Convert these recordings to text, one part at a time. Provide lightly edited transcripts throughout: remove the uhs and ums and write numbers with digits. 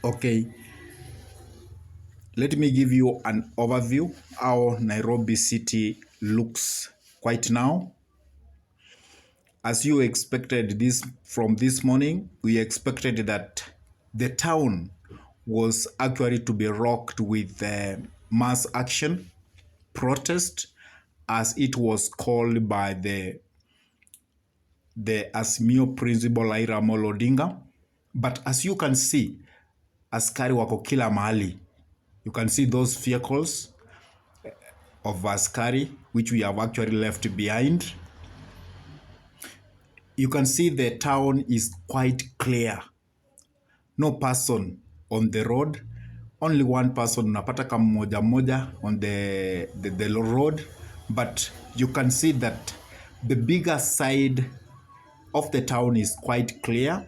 Okay, let me give you an overview how Nairobi city looks quite now. As you expected this from this morning, we expected that the town was actually to be rocked with mass action protest, as it was called by the Azimio principal Raila Amolo Odinga. But as you can see, askari wako kila mahali. You can see those vehicles of askari, which we have actually left behind. You can see the town is quite clear. No person on the road. Only one person, unapata kama moja on the road. But you can see that the bigger side of the town is quite clear.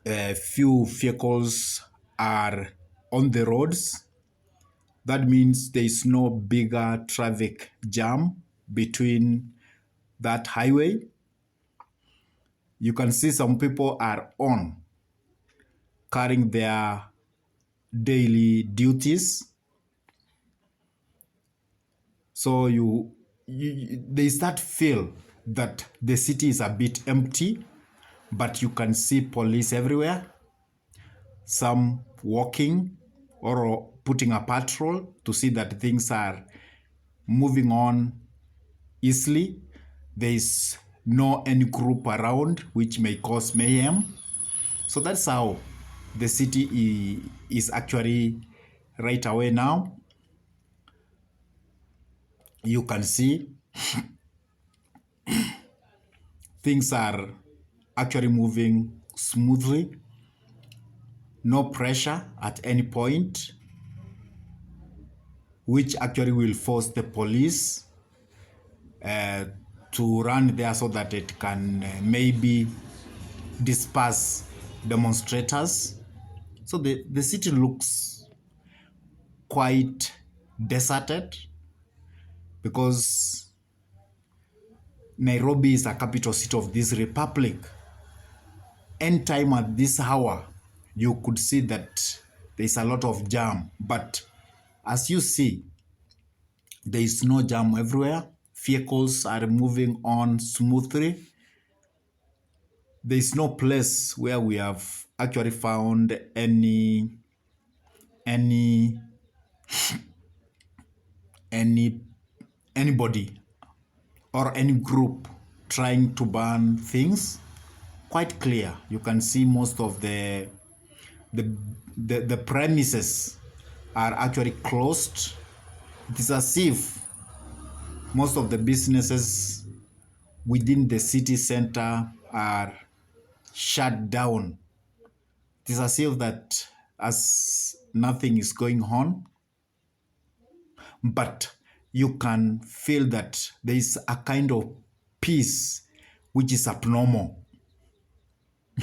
Few vehicles are on the roads. That means there is no bigger traffic jam between that highway. You can see some people are on carrying their daily duties. So they start feel that the city is a bit empty, but you can see police everywhere. Some walking or putting a patrol to see that things are moving on easily. There is no any group around which may cause mayhem. So that's how the city is actually right away now. You can see things are actually moving smoothly. No pressure at any point, which actually will force the police to run there so that it can maybe disperse demonstrators. So the city looks quite deserted because Nairobi is a capital city of this republic. Anytime at this hour, you could see that there's a lot of jam. But as you see, there is no jam everywhere. Vehicles are moving on smoothly. There is no place where we have actually found anybody or any group trying to ban things. Quite clear. You can see most of the premises are actually closed. It is as if most of the businesses within the city center are shut down. It is as if that as nothing is going on, but you can feel that there is a kind of peace which is abnormal.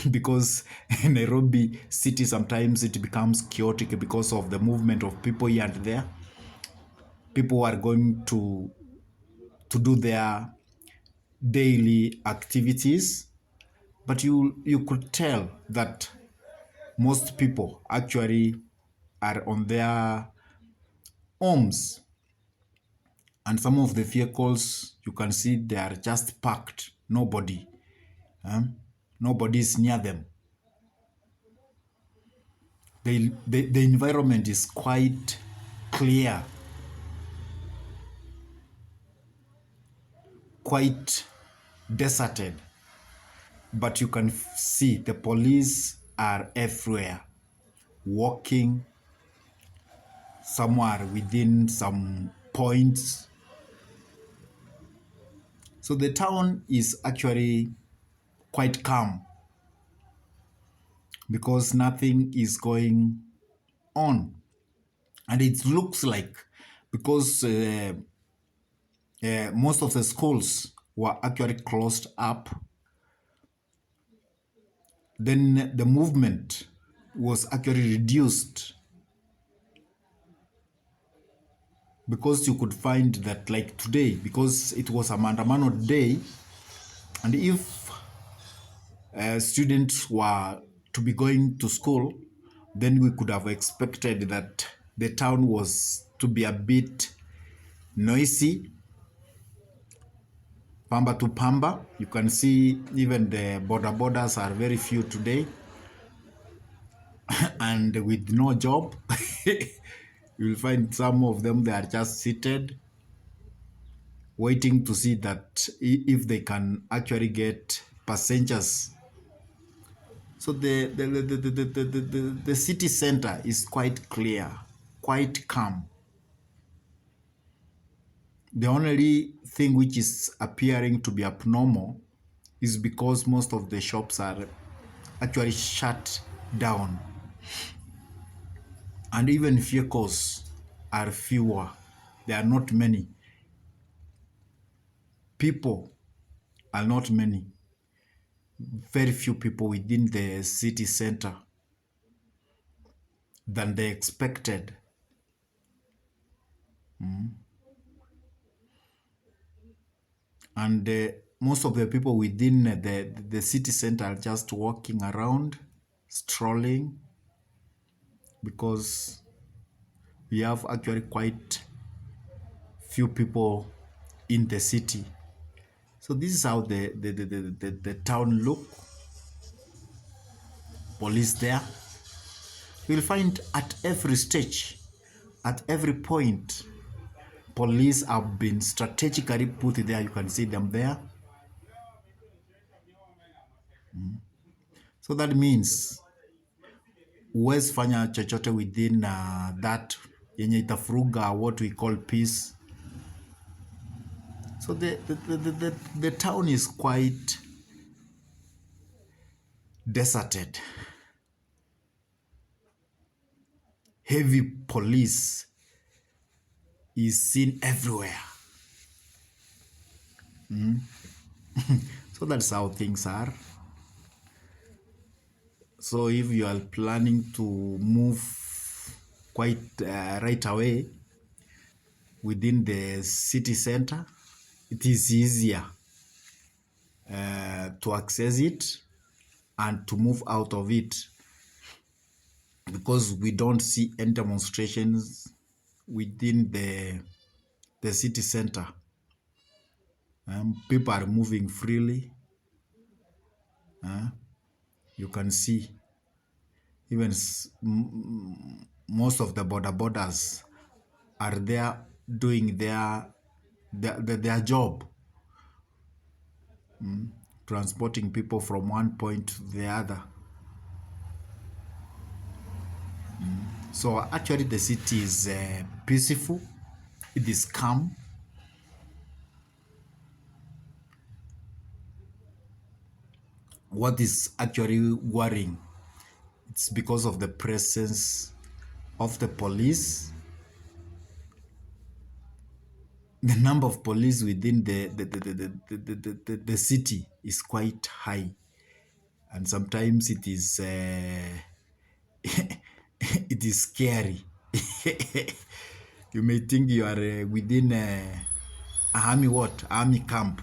Because in Nairobi city sometimes it becomes chaotic because of the movement of people here and there. People are going to do their daily activities, but you could tell that most people actually are on their homes, and some of the vehicles you can see they are just parked. Nobody is near them. The environment is quite clear, quite deserted, but you can see the police are everywhere, walking somewhere within some points. So the town is actually quite calm because nothing is going on. And it looks like because most of the schools were actually closed up, then the movement was actually reduced, because you could find that like today, because it was a maandamano day, and if students were to be going to school, then we could have expected that the town was to be a bit noisy, pamba to pamba. You can see even the border borders are very few today, and with no job, you'll find some of them, they are just seated, waiting to see that if they can actually get passengers. So the city center is quite clear, quite calm. The only thing which is appearing to be abnormal is because most of the shops are actually shut down, and even vehicles are fewer. There are not many. People are not many. Very few people within the city center than they expected. And most of the people within the city center are just walking around, strolling, because we have actually quite few people in the city. So this is how the town look. Police there. You'll find at every stage, at every point, police have been strategically put there. You can see them there. So that means huwezi fanya chochote within that yenye itafuruga what we call peace. So the town is quite deserted. Heavy police is seen everywhere. So that's how things are. So if you are planning to move quite right away within the city center, it is easier to access it and to move out of it, because we don't see any demonstrations within the city center. People are moving freely. You can see even most of the borders are there doing their job, transporting people from one point to the other. So actually the city is peaceful, it is calm. What is actually worrying, it's because of the presence of the police. The number of police within the city is quite high, and sometimes it is it is scary. You may think you are within a army camp,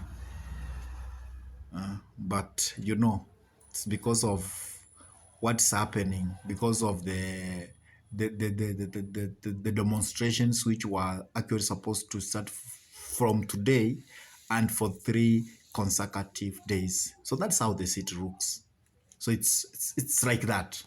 but you know it's because of what's happening, because of the demonstrations which were actually supposed to start from today and for 3 consecutive days. So that's how the city looks. So it's like that.